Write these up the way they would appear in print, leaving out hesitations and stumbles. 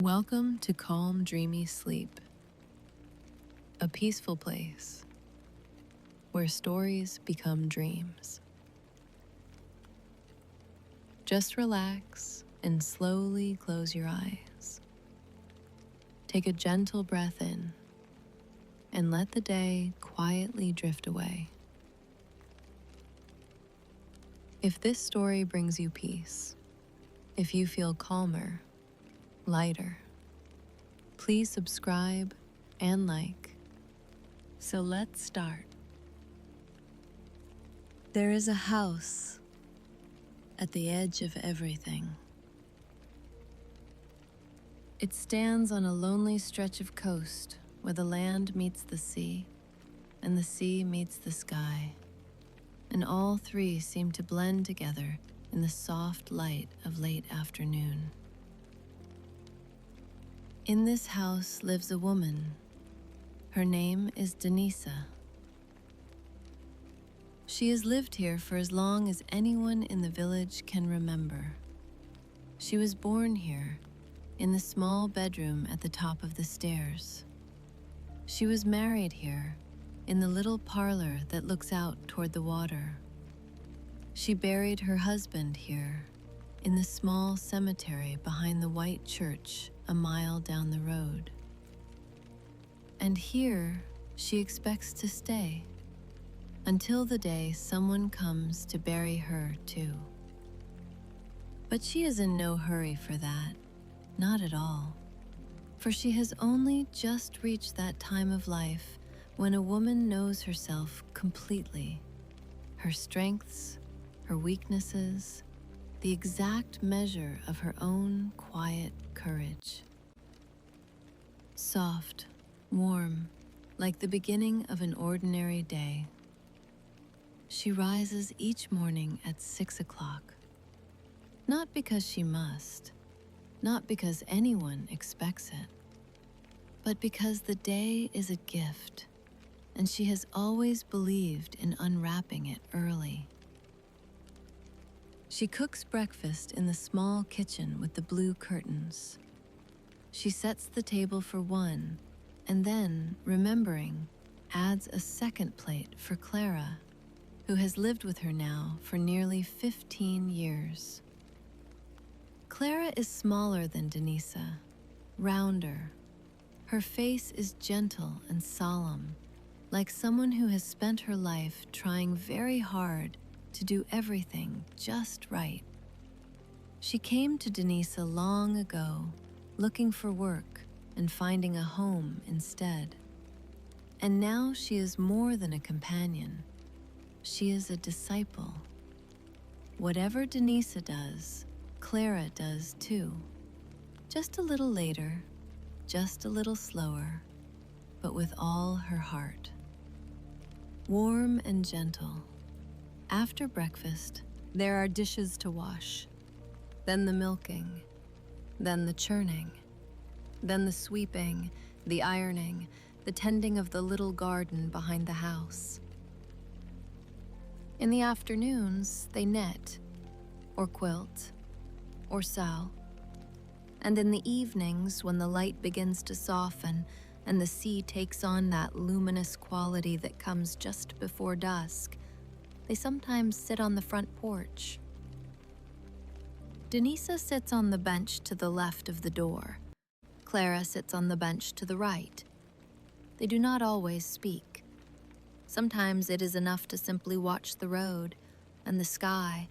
Welcome to calm, dreamy sleep, a peaceful place where stories become dreams. Just relax and slowly close your eyes. Take a gentle breath in and let the day quietly drift away. If this story brings you peace, if you feel calmer, lighter, please subscribe and like. So let's start. There is a house at the edge of everything. It stands on a lonely stretch of coast where the land meets the sea and the sea meets the sky, and all three seem to blend together in the soft light of late afternoon. In this house lives a woman. Her name is Denisa. She has lived here for as long as anyone in the village can remember. She was born here, in the small bedroom at the top of the stairs. She was married here, in the little parlor that looks out toward the water. She buried her husband here, in the small cemetery behind the white church a mile down the road. And here she expects to stay until the day someone comes to bury her too. But she is in no hurry for that, not at all, for she has only just reached that time of life when a woman knows herself completely, her strengths, her weaknesses, the exact measure of her own quiet courage. Soft, warm, like the beginning of an ordinary day. She rises each morning at 6 o'clock. Not because she must, not because anyone expects it, but because the day is a gift, and she has always believed in unwrapping it early. She cooks breakfast in the small kitchen with the blue curtains. She sets the table for one, and then, remembering, adds a second plate for Clara, who has lived with her now for nearly 15 years. Clara is smaller than Denisa, rounder. Her face is gentle and solemn, like someone who has spent her life trying very hard to do everything just right. She came to Denisa long ago, looking for work and finding a home instead. And now she is more than a companion. She is a disciple. Whatever Denisa does, Clara does too. Just a little later, just a little slower, but with all her heart. Warm and gentle. After breakfast, there are dishes to wash, then the milking, then the churning, then the sweeping, the ironing, the tending of the little garden behind the house. In the afternoons, they knit, or quilt, or sew. And in the evenings, when the light begins to soften and the sea takes on that luminous quality that comes just before dusk, they sometimes sit on the front porch. Denisa sits on the bench to the left of the door. Clara sits on the bench to the right. They do not always speak. Sometimes it is enough to simply watch the road and the sky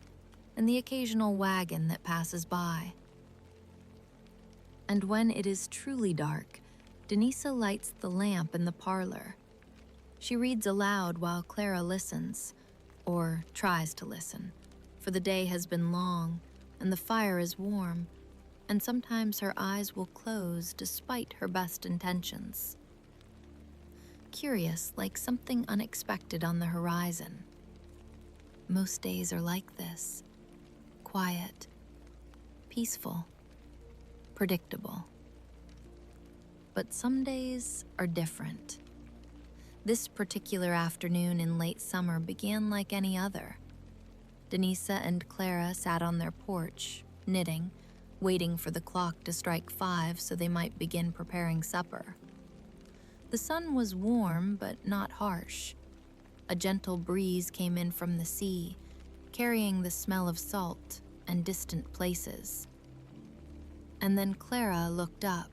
and the occasional wagon that passes by. And when it is truly dark, Denisa lights the lamp in the parlor. She reads aloud while Clara listens, or tries to listen, for the day has been long and the fire is warm, and sometimes her eyes will close despite her best intentions. Curious, like something unexpected on the horizon. Most days are like this, quiet, peaceful, predictable. But some days are different. This particular afternoon in late summer began like any other. Denisa and Clara sat on their porch, knitting, waiting for the clock to strike 5 so they might begin preparing supper. The sun was warm but not harsh. A gentle breeze came in from the sea, carrying the smell of salt and distant places. And then Clara looked up.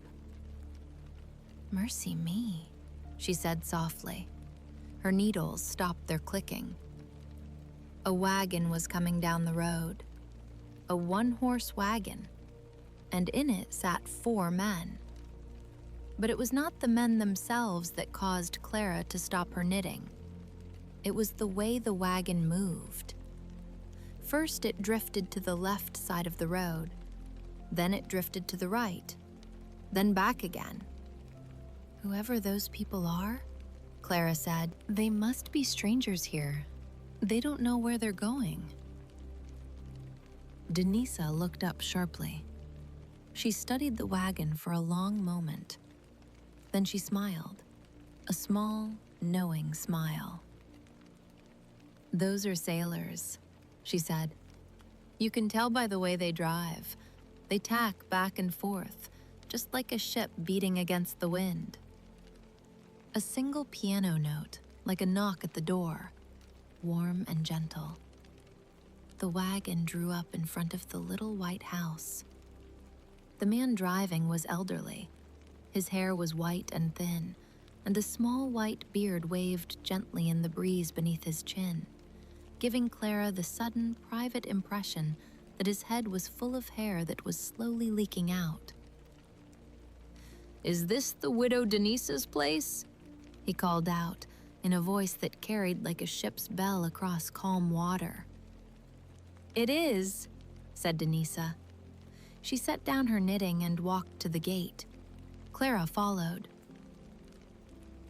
"Mercy me," she said softly. Her needles stopped their clicking. A wagon was coming down the road. A one-horse wagon, and in it sat 4 men. But it was not the men themselves that caused Clara to stop her knitting. It was the way the wagon moved. First, it drifted to the left side of the road. Then it drifted to the right. Then back again. "Whoever those people are," Clara said, "they must be strangers here. They don't know where they're going." Denisa looked up sharply. She studied the wagon for a long moment. Then she smiled, a small, knowing smile. "Those are sailors," she said. "You can tell by the way they drive. They tack back and forth, just like a ship beating against the wind." A single piano note, like a knock at the door, warm and gentle. The wagon drew up in front of the little white house. The man driving was elderly. His hair was white and thin, and a small white beard waved gently in the breeze beneath his chin, giving Clara the sudden, private impression that his head was full of hair that was slowly leaking out. "Is this the widow Denise's place?" he called out, in a voice that carried like a ship's bell across calm water. "It is," said Denisa. She set down her knitting and walked to the gate. Clara followed.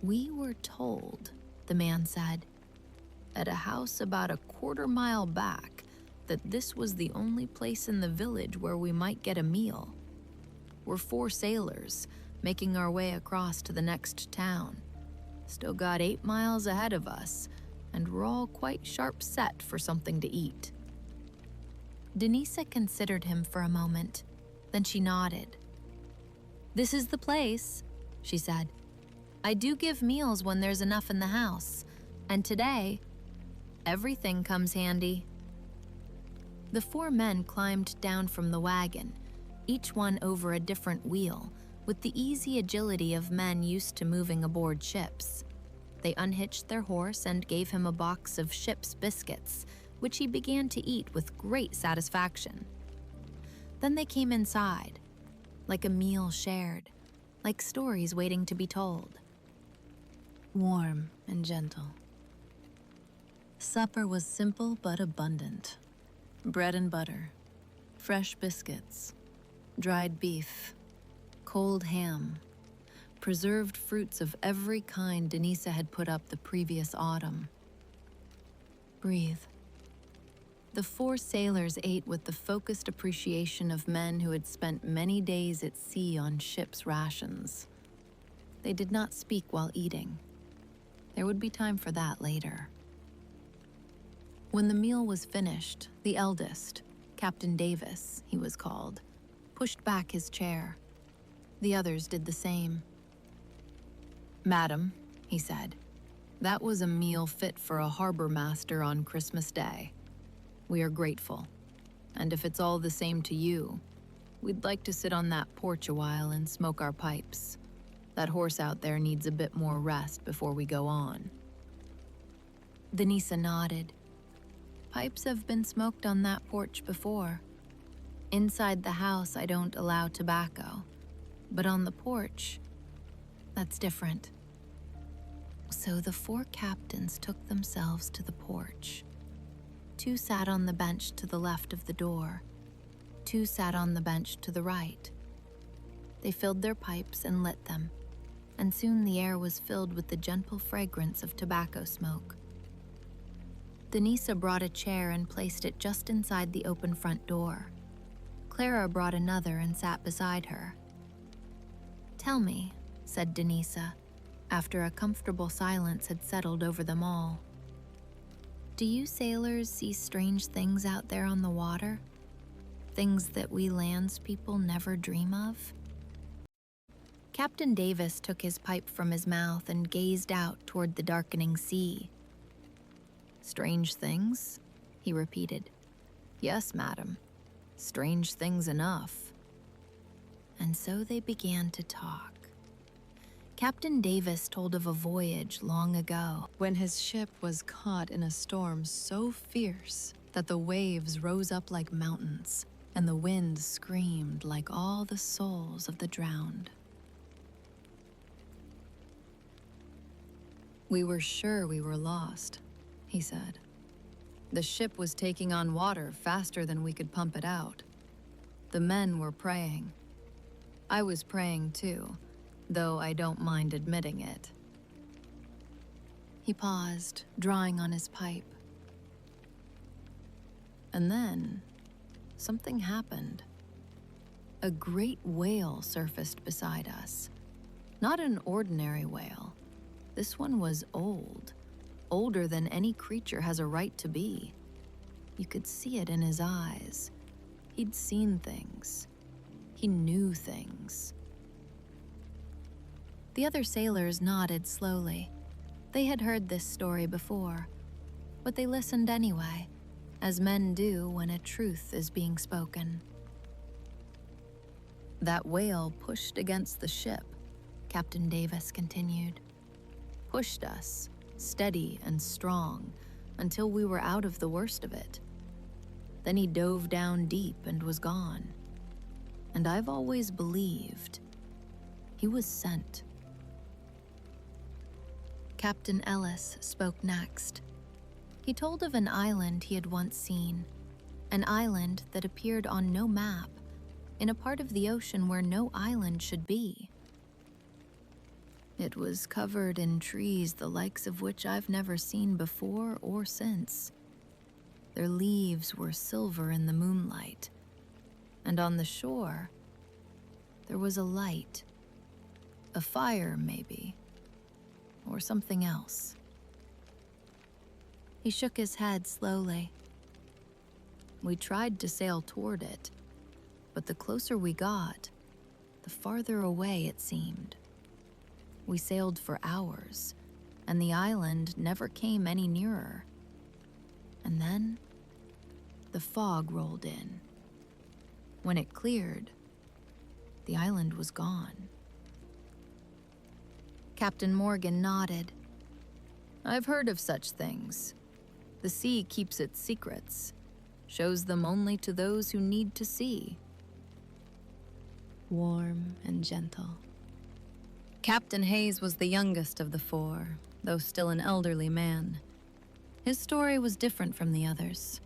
"We were told," the man said, "at a house about a quarter-mile back, that this was the only place in the village where we might get a meal. We're 4 sailors, making our way across to the next town. Still got 8 miles ahead of us, and we're all quite sharp-set for something to eat." Denisa considered him for a moment. Then she nodded. "This is the place," she said. "I do give meals when there's enough in the house, and today, everything comes handy." The 4 men climbed down from the wagon, each one over a different wheel, with the easy agility of men used to moving aboard ships. They unhitched their horse and gave him a box of ship's biscuits, which he began to eat with great satisfaction. Then they came inside, like a meal shared, like stories waiting to be told. Warm and gentle. Supper was simple but abundant. Bread and butter, fresh biscuits, dried beef, cold ham, preserved fruits of every kind Denisa had put up the previous autumn. Breathe. The 4 sailors ate with the focused appreciation of men who had spent many days at sea on ship's rations. They did not speak while eating. There would be time for that later. When the meal was finished, the eldest, Captain Davis, he was called, pushed back his chair. The others did the same. "Madam," he said, "that was a meal fit for a harbor master on Christmas Day. We are grateful, and if it's all the same to you, we'd like to sit on that porch a while and smoke our pipes. That horse out there needs a bit more rest before we go on." Denisa nodded. Pipes have been smoked on that porch before. Inside the house, I don't allow tobacco, but on the porch, that's different. So the 4 captains took themselves to the porch. 2 sat on the bench to the left of the door. 2 sat on the bench to the right. They filled their pipes and lit them, and soon the air was filled with the gentle fragrance of tobacco smoke. Denisa brought a chair and placed it just inside the open front door. Clara brought another and sat beside her. "Tell me," said Denisa, after a comfortable silence had settled over them all. "Do you sailors see strange things out there on the water? things that we landspeople never dream of? Captain Davis took his pipe from his mouth and gazed out toward the darkening sea. "Strange things?" he repeated. "Yes, madam. Strange things enough." And so they began to talk. Captain Davis told of a voyage long ago when his ship was caught in a storm so fierce that the waves rose up like mountains and the wind screamed like all the souls of the drowned. "We were sure we were lost," he said. "The ship was taking on water faster than we could pump it out. The men were praying. I was praying too, though I don't mind admitting it." He paused, drawing on his pipe. And then, something happened. A great whale surfaced beside us. Not an ordinary whale. This one was old, older than any creature has a right to be. You could see it in his eyes. He'd seen things. He knew things. The other sailors nodded slowly. They had heard this story before, but they listened anyway, as men do when a truth is being spoken. "That whale pushed against the ship," Captain Davis continued. "Pushed us, steady and strong, until we were out of the worst of it. Then he dove down deep and was gone. And I've always believed he was sent." Captain Ellis spoke next. He told of an island he had once seen, an island that appeared on no map, in a part of the ocean where no island should be. "It was covered in trees the likes of which I've never seen before or since. Their leaves were silver in the moonlight, and on the shore, there was a light, a fire maybe, or something else." He shook his head slowly. "We tried to sail toward it, but the closer we got, the farther away it seemed. We sailed for hours, and the island never came any nearer. And then, the fog rolled in. When it cleared, the island was gone." Captain Morgan nodded. "I've heard of such things. The sea keeps its secrets, shows them only to those who need to see." Warm and gentle. Captain Hayes was the youngest of the four, though still an elderly man. His story was different from the others.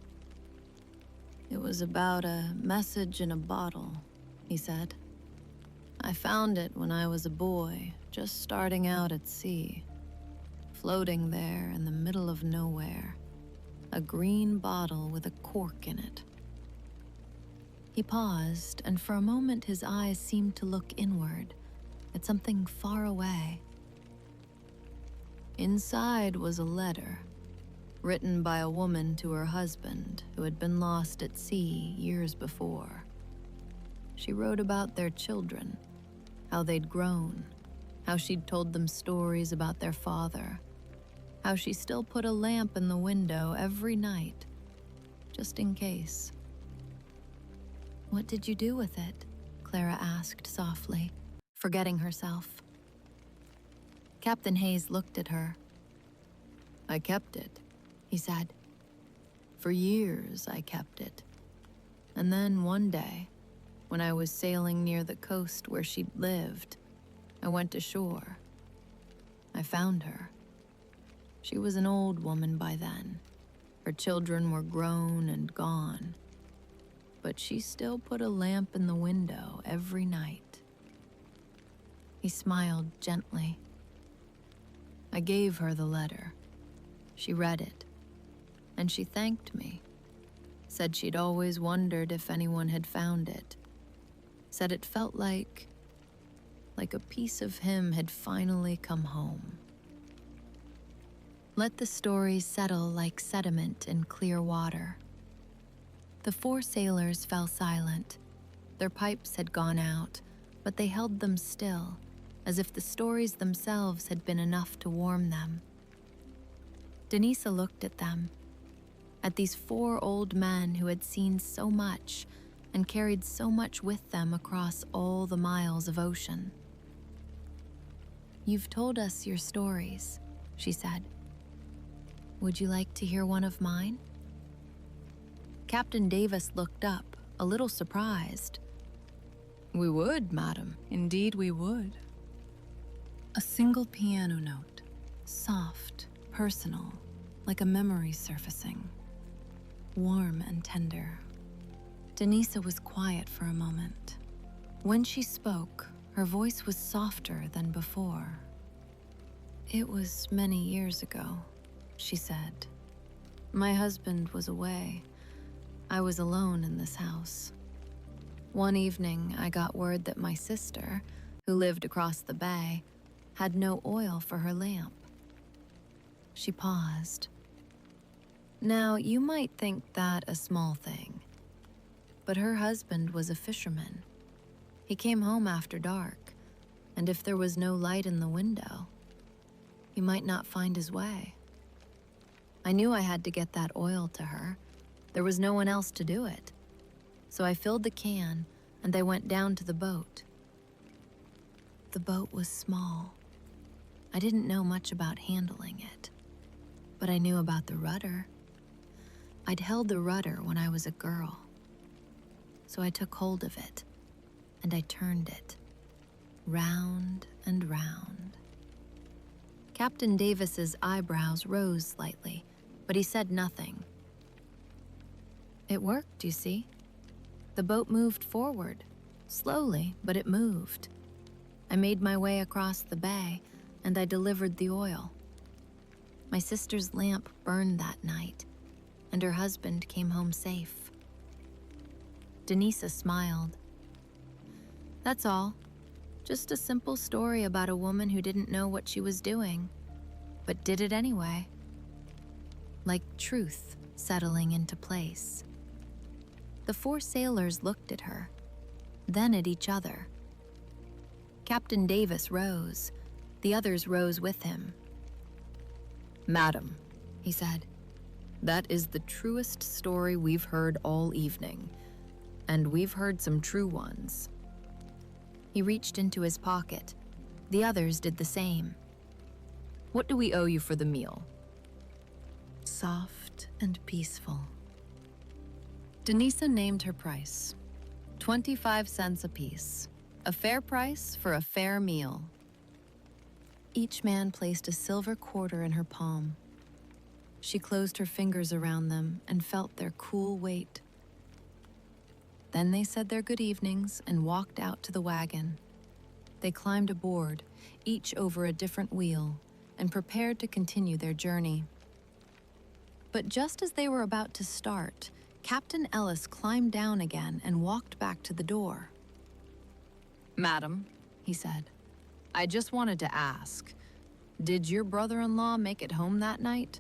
"It was about a message in a bottle," he said. "I found it when I was a boy, just starting out at sea. Floating there in the middle of nowhere. A green bottle with a cork in it." He paused, and for a moment his eyes seemed to look inward, at something far away. "Inside was a letter, written by a woman to her husband who had been lost at sea years before. She wrote about their children, how they'd grown, how she'd told them stories about their father, how she still put a lamp in the window every night, just in case." "What did you do with it?" Clara asked softly, forgetting herself. Captain Hayes looked at her. "I kept it," he said. "For years I kept it. And then one day, when I was sailing near the coast where she'd lived, I went ashore. I found her. She was an old woman by then. Her children were grown and gone. But she still put a lamp in the window every night." He smiled gently. "I gave her the letter. She read it, and she thanked me. Said she'd always wondered if anyone had found it. Said it felt like a piece of him had finally come home." Let the stories settle like sediment in clear water. The four sailors fell silent. Their pipes had gone out, but they held them still, as if the stories themselves had been enough to warm them. Denisa looked at them, at these four old men who had seen so much and carried so much with them across all the miles of ocean. "You've told us your stories," she said. "Would you like to hear one of mine?" Captain Davis looked up, a little surprised. "We would, madam. Indeed we would." A single piano note, soft, personal, like a memory surfacing, warm and tender. Denisa was quiet for a moment. When she spoke, her voice was softer than before. "It was many years ago," she said. "My husband was away. I was alone in this house. One evening, I got word that my sister, who lived across the bay, had no oil for her lamp." She paused. Now, you might think that a small thing, but her husband was a fisherman. He came home after dark, and if there was no light in the window, he might not find his way. I knew I had to get that oil to her. There was no one else to do it. So I filled the can, and they went down to the boat. The boat was small. I didn't know much about handling it, but I knew about the rudder. I'd held the rudder when I was a girl. So I took hold of it, and I turned it, round and round. Captain Davis's eyebrows rose slightly, but he said nothing. It worked, you see. The boat moved forward, slowly, but it moved. I made my way across the bay, and I delivered the oil. My sister's lamp burned that night, and her husband came home safe. Denisa smiled. "That's all. Just a simple story about a woman who didn't know what she was doing, but did it anyway. Like truth settling into place." The four sailors looked at her, then at each other. Captain Davis rose. The others rose with him. "Madam," he said, "that is the truest story we've heard all evening, and we've heard some true ones." He reached into his pocket. The others did the same. "What do we owe you for the meal?" Soft and peaceful. Denisa named her price. 25 cents apiece. A fair price for a fair meal. Each man placed a silver quarter in her palm. She closed her fingers around them and felt their cool weight. Then they said their good evenings and walked out to the wagon. They climbed aboard, each over a different wheel, and prepared to continue their journey. But just as they were about to start, Captain Ellis climbed down again and walked back to the door. "Madam," he said, "I just wanted to ask, did your brother-in-law make it home that night?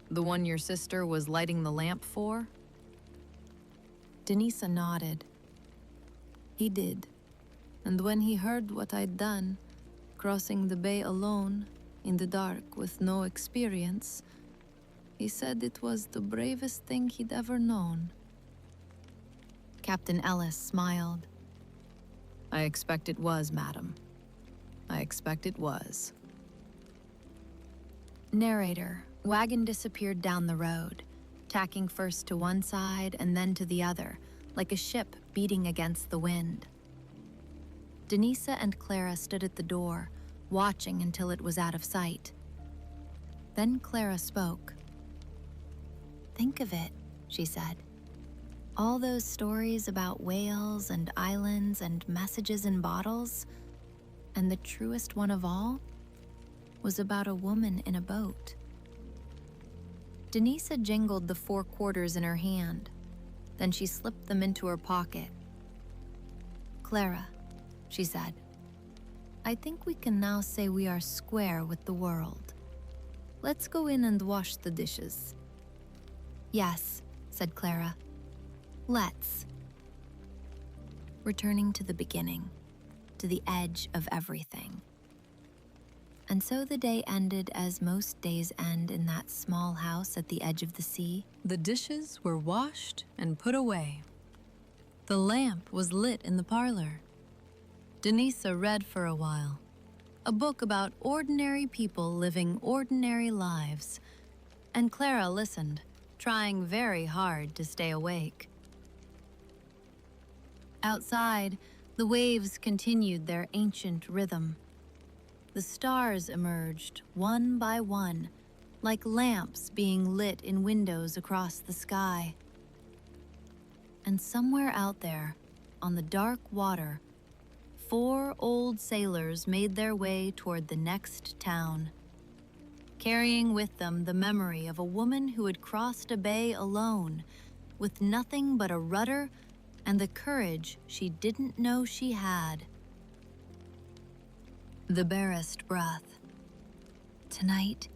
The one your sister was lighting the lamp for?" Denisa nodded. "He did. And when he heard what I'd done, crossing the bay alone, in the dark with no experience, he said it was the bravest thing he'd ever known." Captain Ellis smiled. "I expect it was, madam. I expect it was." Narrator, wagon disappeared down the road, tacking first to one side and then to the other, like a ship beating against the wind. Denisa and Clara stood at the door, watching until it was out of sight. Then Clara spoke. "Think of it," she said. "All those stories about whales and islands and messages in bottles, and the truest one of all was about a woman in a boat." Denisa jingled the 4 quarters in her hand. Then she slipped them into her pocket. "Clara," she said, "I think we can now say we are square with the world. Let's go in and wash the dishes." "Yes," said Clara. Let's. Returning to the beginning, to the edge of everything. And so the day ended as most days end in that small house at the edge of the sea. The dishes were washed and put away. The lamp was lit in the parlor. Denisa read for a while, a book about ordinary people living ordinary lives, and Clara listened, trying very hard to stay awake. Outside, the waves continued their ancient rhythm. The stars emerged, one by one, like lamps being lit in windows across the sky. And somewhere out there, on the dark water, 4 old sailors made their way toward the next town, carrying with them the memory of a woman who had crossed a bay alone, with nothing but a rudder and the courage she didn't know she had. The barest breath. Tonight,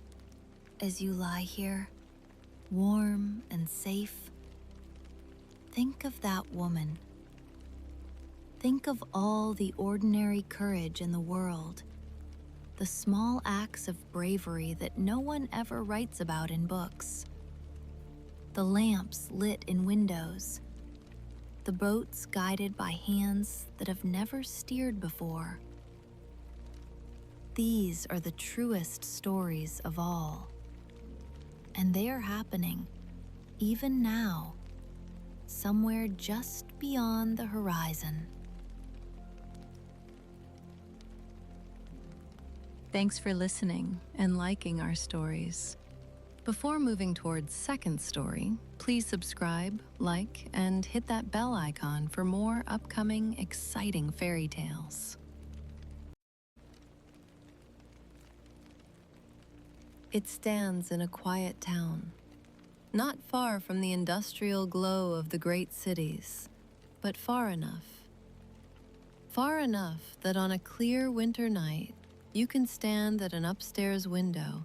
as you lie here, warm and safe, think of that woman. Think of all the ordinary courage in the world, the small acts of bravery that no one ever writes about in books, the lamps lit in windows, the boats guided by hands that have never steered before. These are the truest stories of all. And they are happening, even now, somewhere just beyond the horizon. Thanks for listening and liking our stories. Before moving towards second story, please subscribe, like, and hit that bell icon for more upcoming exciting fairy tales. It stands in a quiet town, not far from the industrial glow of the great cities, but far enough that on a clear winter night, you can stand at an upstairs window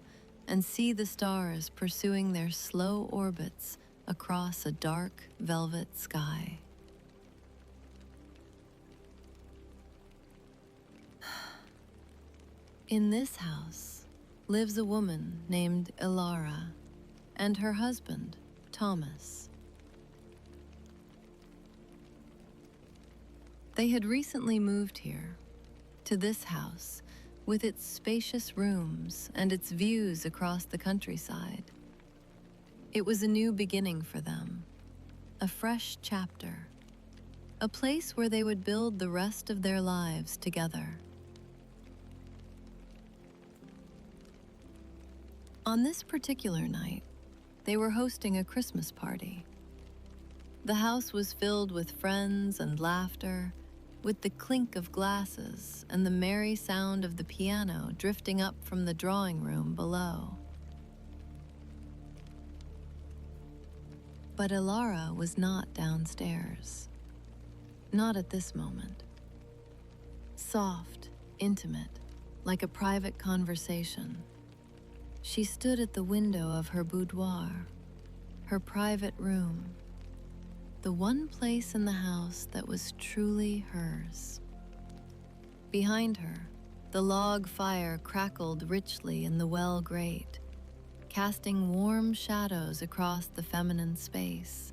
and see the stars pursuing their slow orbits across a dark velvet sky. In this house lives a woman named Ilara and her husband, Thomas. They had recently moved here, to this house, with its spacious rooms and its views across the countryside. It was a new beginning for them, a fresh chapter, a place where they would build the rest of their lives together. On this particular night, they were hosting a Christmas party. The house was filled with friends and laughter, with the clink of glasses and the merry sound of the piano drifting up from the drawing room below. But Ilara was not downstairs. Not at this moment. Soft, intimate, like a private conversation, she stood at the window of her boudoir, her private room, the one place in the house that was truly hers. Behind her, the log fire crackled richly in the well grate, casting warm shadows across the feminine space.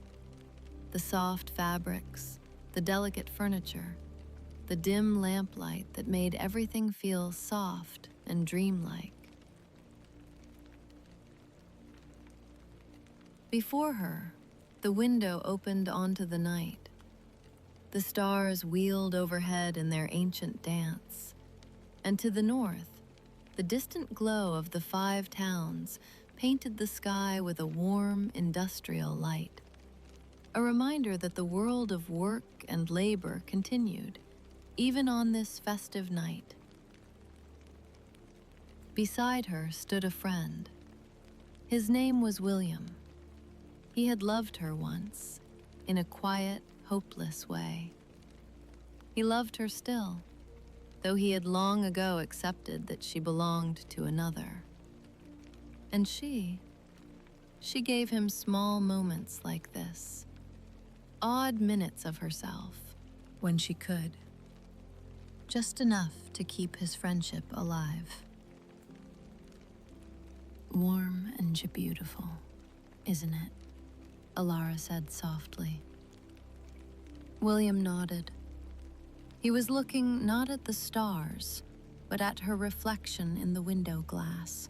The soft fabrics, the delicate furniture, the dim lamplight that made everything feel soft and dreamlike. Before her, the window opened onto the night. The stars wheeled overhead in their ancient dance, and to the north, the distant glow of the 5 towns painted the sky with a warm, industrial light, a reminder that the world of work and labor continued, even on this festive night. Beside her stood a friend. His name was William. He had loved her once, in a quiet, hopeless way. He loved her still, though he had long ago accepted that she belonged to another. And she gave him small moments like this, odd minutes of herself when she could. Just enough to keep his friendship alive. Warm and beautiful, isn't it? Alara said softly. William nodded. He was looking not at the stars, but at her reflection in the window glass.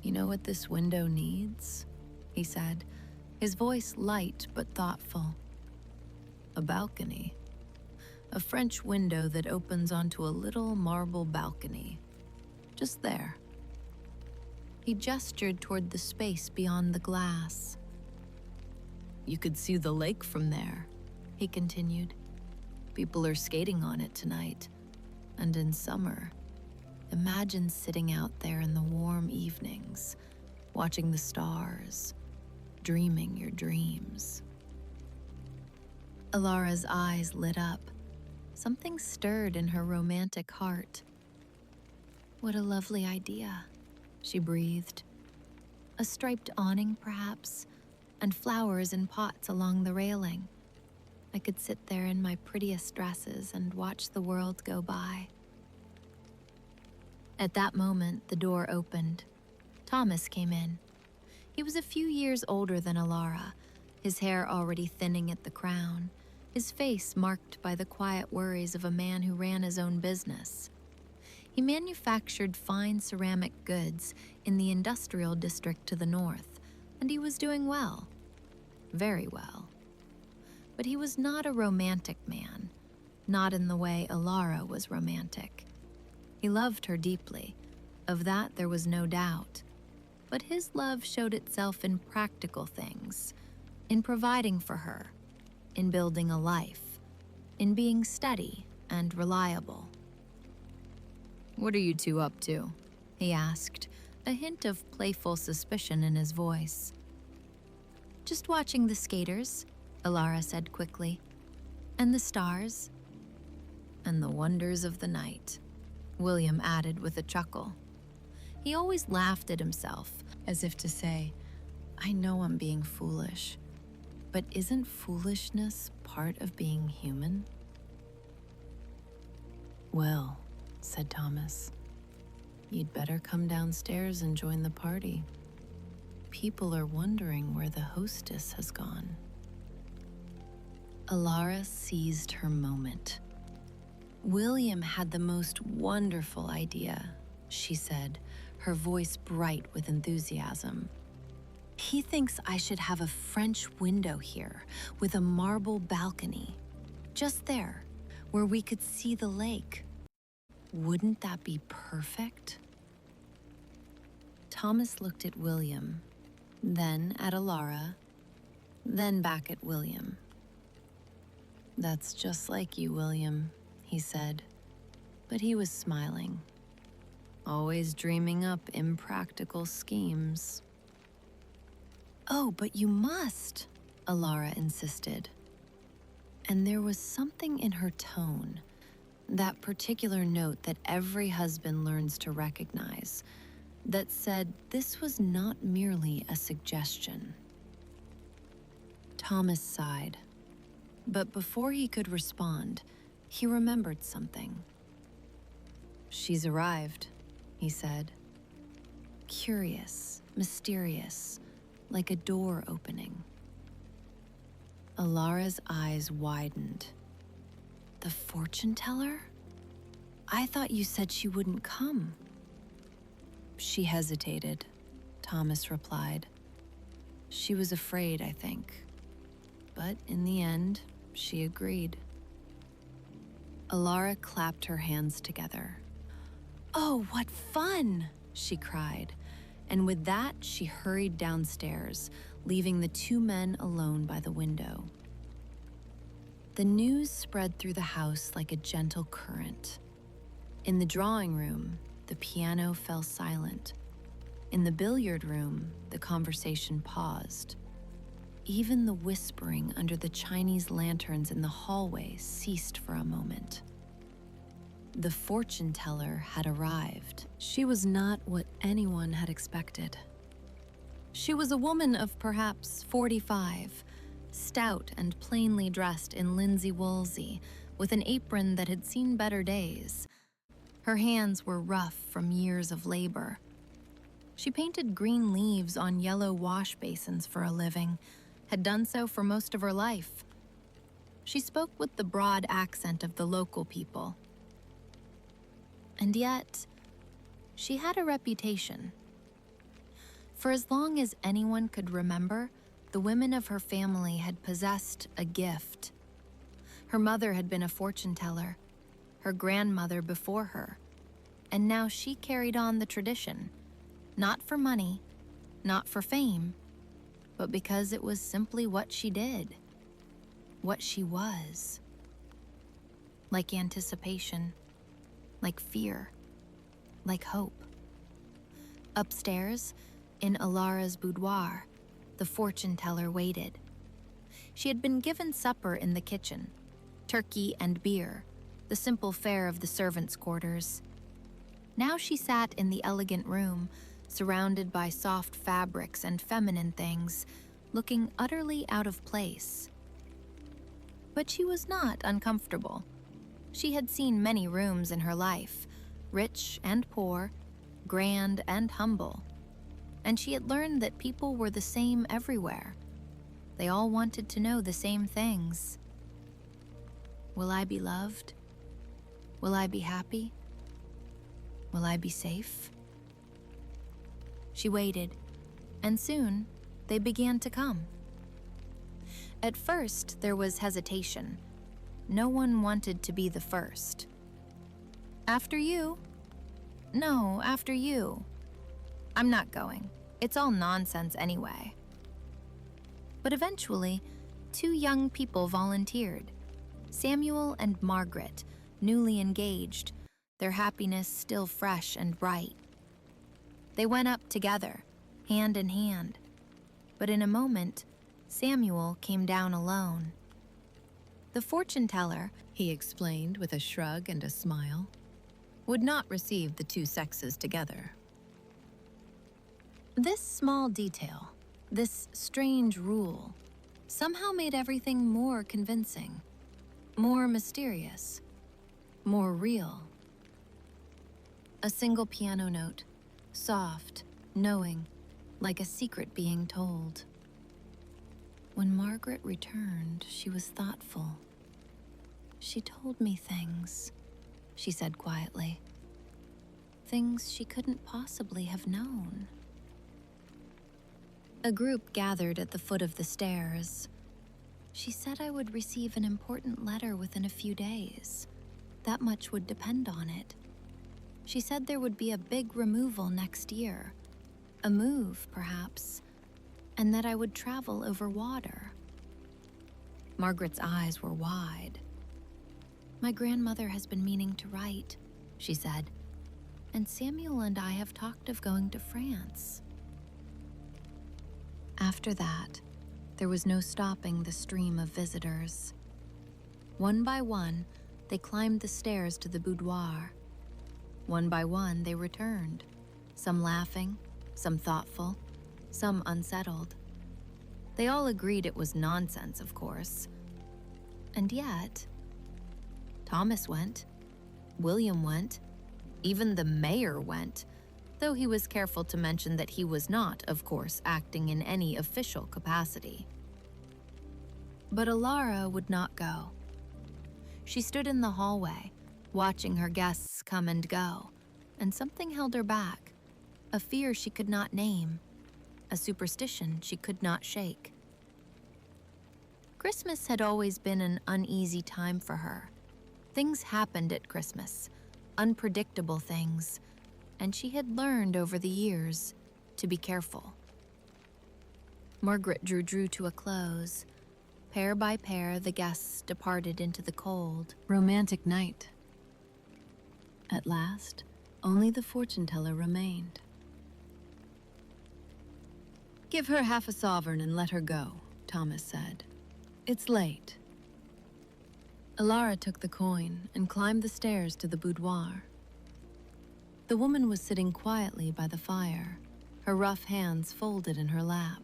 You know what this window needs? He said, his voice light but thoughtful. A balcony. A French window that opens onto a little marble balcony. Just there. He gestured toward the space beyond the glass. You could see the lake from there, he continued. People are skating on it tonight. And in summer, imagine sitting out there in the warm evenings, watching the stars, dreaming your dreams. Alara's eyes lit up. Something stirred in her romantic heart. What a lovely idea, she breathed. A striped awning, perhaps, and flowers in pots along the railing. I could sit there in my prettiest dresses and watch the world go by. At that moment, the door opened. Thomas came in. He was a few years older than Alara, his hair already thinning at the crown, his face marked by the quiet worries of a man who ran his own business. He manufactured fine ceramic goods in the industrial district to the north, and he was doing well. Very well. But he was not a romantic man, not in the way Alara was romantic. He loved her deeply, of that there was no doubt. But his love showed itself in practical things, in providing for her, in building a life, in being steady and reliable. What are you two up to? He asked, a hint of playful suspicion in his voice. Just watching the skaters, Alara said quickly. And the stars. And the wonders of the night, William added with a chuckle. He always laughed at himself, as if to say, I know I'm being foolish, but isn't foolishness part of being human? Well, said Thomas, you'd better come downstairs and join the party. People are wondering where the hostess has gone. Alara seized her moment. William had the most wonderful idea, she said, her voice bright with enthusiasm. He thinks I should have a French window here with a marble balcony, just there, where we could see the lake. Wouldn't that be perfect? Thomas looked at William, then at Alara, then back at William. That's just like you, William, he said, but he was smiling. Always dreaming up impractical schemes. Oh, but you must, Alara insisted. And there was something in her tone, that particular note that every husband learns to recognize, that said this was not merely a suggestion. Thomas sighed, but before he could respond, he remembered something. She's arrived, he said. Curious, mysterious, like a door opening. Alara's eyes widened. The fortune teller? I thought you said she wouldn't come. She hesitated, Thomas replied. She was afraid, I think. But in the end, she agreed. Alara clapped her hands together. Oh, what fun, she cried. And with that, she hurried downstairs, leaving the two men alone by the window. The news spread through the house like a gentle current. In the drawing room, the piano fell silent. In the billiard room, the conversation paused. Even the whispering under the Chinese lanterns in the hallway ceased for a moment. The fortune teller had arrived. She was not what anyone had expected. She was a woman of perhaps 45, stout and plainly dressed in linsey-woolsey, with an apron that had seen better days. Her hands were rough from years of labor. She painted green leaves on yellow wash basins for a living, had done so for most of her life. She spoke with the broad accent of the local people. And yet, she had a reputation. For as long as anyone could remember, the women of her family had possessed a gift. Her mother had been a fortune teller, her grandmother before her, and now she carried on the tradition, not for money, not for fame, but because it was simply what she did, what she was. Like anticipation, like fear, like hope. Upstairs, in Alara's boudoir, the fortune teller waited. She had been given supper in the kitchen, turkey and beer, the simple fare of the servants' quarters. Now she sat in the elegant room, surrounded by soft fabrics and feminine things, looking utterly out of place. But she was not uncomfortable. She had seen many rooms in her life, rich and poor, grand and humble, and she had learned that people were the same everywhere. They all wanted to know the same things. Will I be loved? Will I be happy? Will I be safe? She waited, and soon they began to come. At first, there was hesitation. No one wanted to be the first. After you? No, after you. I'm not going. It's all nonsense anyway. But eventually, 2 young people volunteered. Samuel and Margaret, newly engaged, their happiness still fresh and bright. They went up together, hand in hand. But in a moment, Samuel came down alone. The fortune teller, he explained with a shrug and a smile, would not receive the 2 sexes together. This small detail, this strange rule, somehow made everything more convincing, more mysterious, more real. A single piano note, soft, knowing, like a secret being told. When Margaret returned, she was thoughtful. She told me things, she said quietly. Things she couldn't possibly have known. A group gathered at the foot of the stairs. She said I would receive an important letter within a few days. That much would depend on it. She said there would be a big removal next year, a move, perhaps, and that I would travel over water. Margaret's eyes were wide. My grandmother has been meaning to write, she said, and Samuel and I have talked of going to France. After that, there was no stopping the stream of visitors. One by one, they climbed the stairs to the boudoir. One by one, they returned, some laughing, some thoughtful, some unsettled. They all agreed it was nonsense, of course. And yet, Thomas went, William went, even the mayor went, though he was careful to mention that he was not, of course, acting in any official capacity. But Alara would not go. She stood in the hallway, watching her guests come and go, and something held her back, a fear she could not name, a superstition she could not shake. Christmas had always been an uneasy time for her. Things happened at Christmas, unpredictable things, and she had learned over the years to be careful. Margaret drew to a close. Pair by pair, the guests departed into the cold, romantic night. At last, only the fortune teller remained. "Give her half a sovereign and let her go," Thomas said. "It's late." Alara took the coin and climbed the stairs to the boudoir. The woman was sitting quietly by the fire, her rough hands folded in her lap.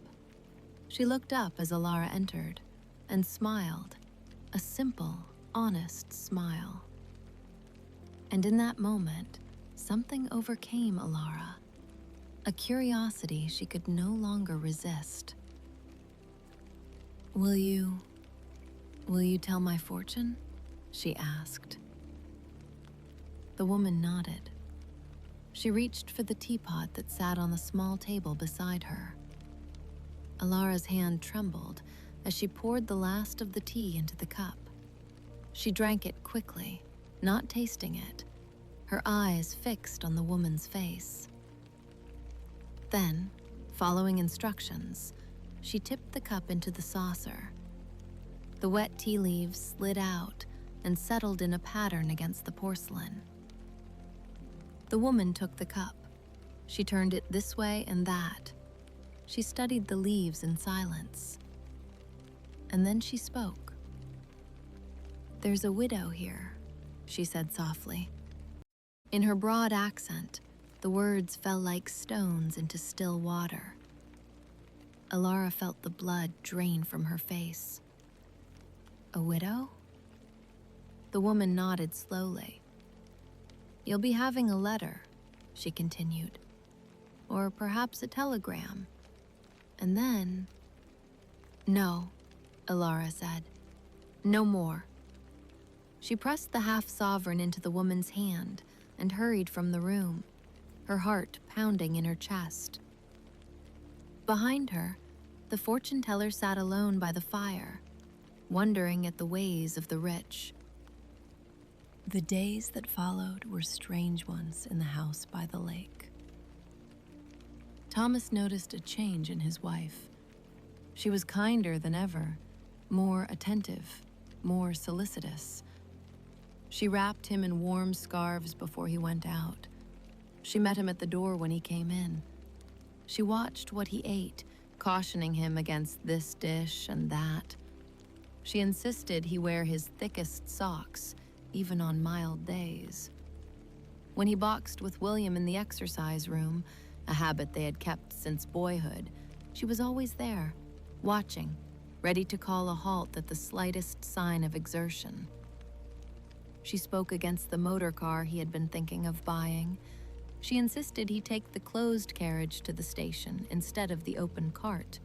She looked up as Alara entered, and smiled, a simple, honest smile. And in that moment, something overcame Alara, a curiosity she could no longer resist. Will you tell my fortune?" she asked. The woman nodded. She reached for the teapot that sat on the small table beside her. Alara's hand trembled as she poured the last of the tea into the cup. She drank it quickly, not tasting it, her eyes fixed on the woman's face. Then, following instructions, she tipped the cup into the saucer. The wet tea leaves slid out and settled in a pattern against the porcelain. The woman took the cup. She turned it this way and that. She studied the leaves in silence. And then she spoke. "There's a widow here," she said softly. In her broad accent, the words fell like stones into still water. Alara felt the blood drain from her face. "A widow?" The woman nodded slowly. "You'll be having a letter," she continued, "or perhaps a telegram. And then—" "No," Alara said. "No more." She pressed the half-sovereign into the woman's hand and hurried from the room, her heart pounding in her chest. Behind her, the fortune teller sat alone by the fire, wondering at the ways of the rich. The days that followed were strange ones in the house by the lake. Thomas noticed a change in his wife. She was kinder than ever, more attentive, more solicitous. She wrapped him in warm scarves before he went out. She met him at the door when he came in. She watched what he ate, cautioning him against this dish and that. She insisted he wear his thickest socks, even on mild days. When he boxed with William in the exercise room, a habit they had kept since boyhood, she was always there, watching, ready to call a halt at the slightest sign of exertion. She spoke against the motor car he had been thinking of buying. She insisted he take the closed carriage to the station instead of the open cart.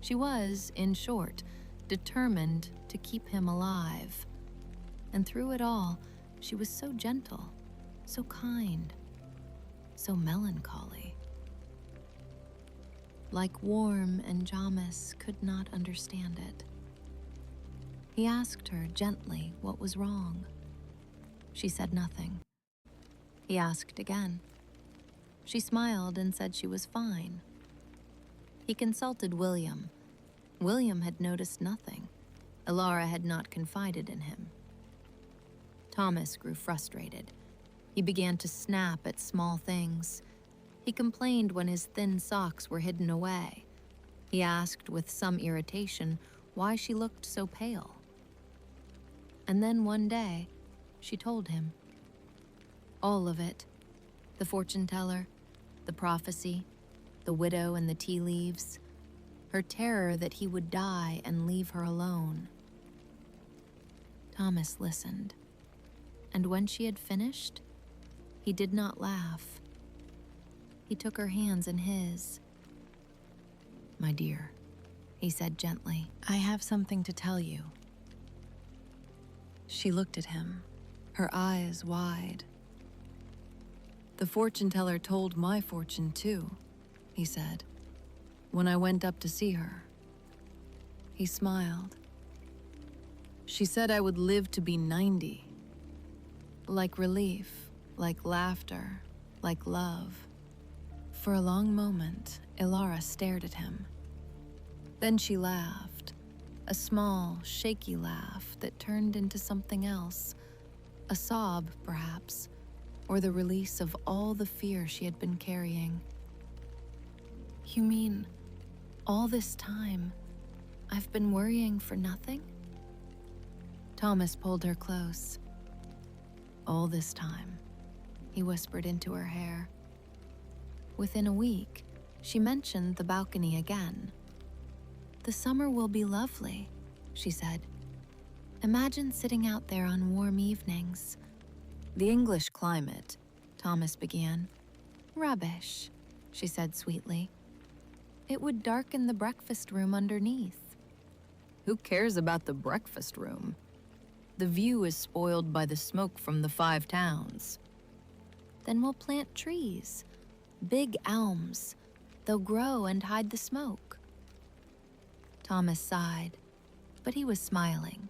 She was, in short, determined to keep him alive. And through it all, she was so gentle, so kind, so melancholy. Like Warm and Jamis could not understand it. He asked her gently what was wrong. She said nothing. He asked again. She smiled and said she was fine. He consulted William. William had noticed nothing. Alara had not confided in him. Thomas grew frustrated. He began to snap at small things. He complained when his thin socks were hidden away. He asked with some irritation why she looked so pale. And then one day, she told him. All of it. The fortune teller, the prophecy, the widow and the tea leaves, her terror that he would die and leave her alone. Thomas listened, and when she had finished, he did not laugh. He took her hands in his. "My dear," he said gently, "I have something to tell you." She looked at him, her eyes wide. "The fortune teller told my fortune too," he said, "when I went up to see her." He smiled. "She said I would live to be 90. Like relief, like laughter, like love." For a long moment, Alara stared at him. Then she laughed, a small, shaky laugh that turned into something else, a sob, perhaps, or the release of all the fear she had been carrying. "You mean, all this time, I've been worrying for nothing?" Thomas pulled her close. "All this time," he whispered into her hair. Within a week, she mentioned the balcony again. "The summer will be lovely," she said. Imagine sitting out there on warm evenings. The English climate, Thomas began. Rubbish, she said sweetly. It would darken the breakfast room underneath. Who cares about the breakfast room? The view is spoiled by the smoke from the 5 towns. Then we'll plant trees, big elms. They'll grow and hide the smoke. Thomas sighed, but he was smiling.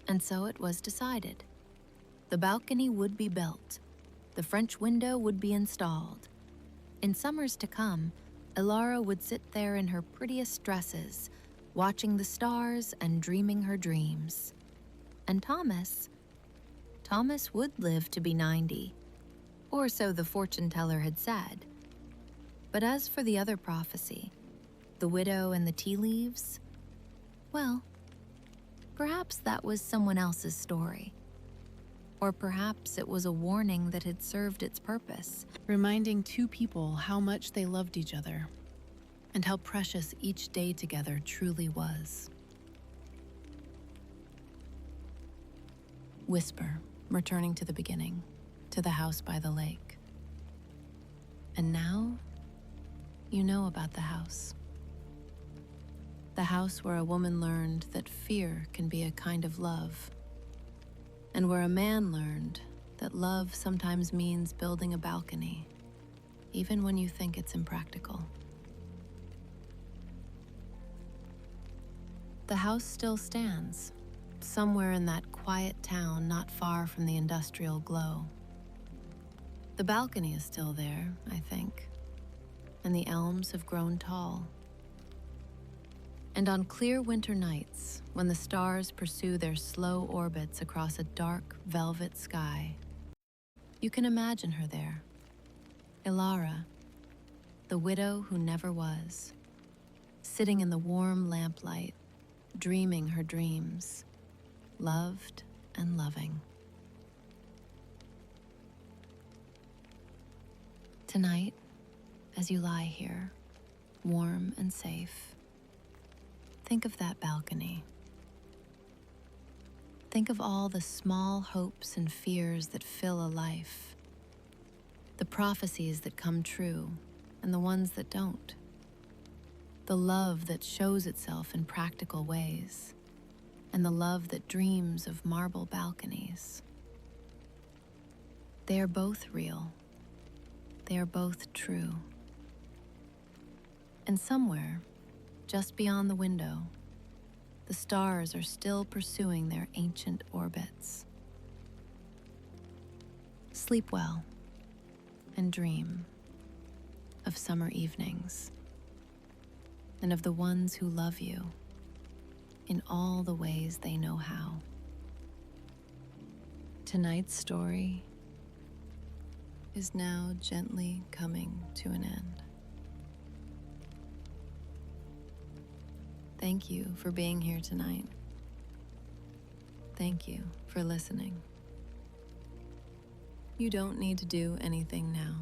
And so it was decided. The balcony would be built. The French window would be installed. In summers to come, Elara would sit there in her prettiest dresses, watching the stars and dreaming her dreams. And Thomas would live to be 90, or so the fortune teller had said. But as for the other prophecy, the widow and the tea leaves, well, perhaps that was someone else's story. Or perhaps it was a warning that had served its purpose, reminding two people how much they loved each other and how precious each day together truly was. Whisper, returning to the beginning, to the house by the lake. And now, you know about the house. The house where a woman learned that fear can be a kind of love, and where a man learned that love sometimes means building a balcony, even when you think it's impractical. The house still stands, somewhere in that quiet town not far from the industrial glow. The balcony is still there, I think, and the elms have grown tall. And on clear winter nights, when the stars pursue their slow orbits across a dark velvet sky, you can imagine her there, Elara, the widow who never was, sitting in the warm lamplight, dreaming her dreams, loved and loving. Tonight, as you lie here, warm and safe, think of that balcony. Think of all the small hopes and fears that fill a life, the prophecies that come true and the ones that don't, the love that shows itself in practical ways, and the love that dreams of marble balconies. They are both real. They are both true. And somewhere, just beyond the window, the stars are still pursuing their ancient orbits. Sleep well and dream of summer evenings and of the ones who love you in all the ways they know how. Tonight's story is now gently coming to an end. Thank you for being here tonight. Thank you for listening. You don't need to do anything now.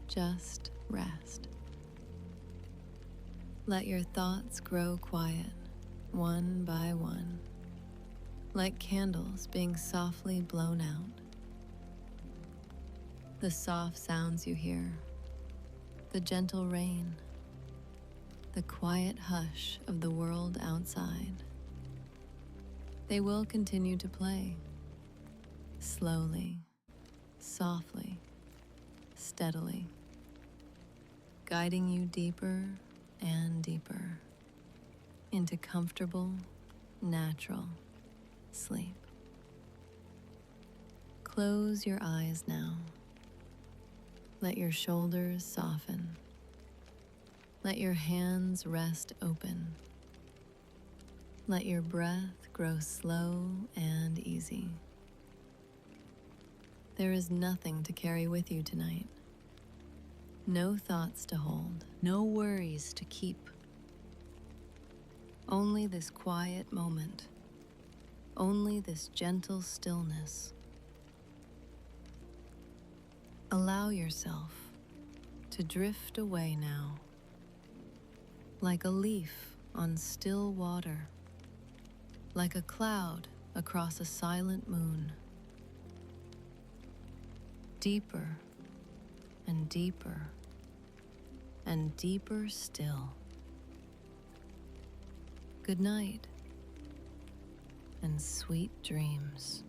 Just rest. Let your thoughts grow quiet, one by one, like candles being softly blown out. The soft sounds you hear, the gentle rain, the quiet hush of the world outside. They will continue to play, slowly, softly, steadily, guiding you deeper and deeper into comfortable, natural sleep. Close your eyes now. Let your shoulders soften. Let your hands rest open. Let your breath grow slow and easy. There is nothing to carry with you tonight. No thoughts to hold, no worries to keep. Only this quiet moment, only this gentle stillness. Allow yourself to drift away now, like a leaf on still water, like a cloud across a silent moon. Deeper and deeper and deeper still. Good night and sweet dreams.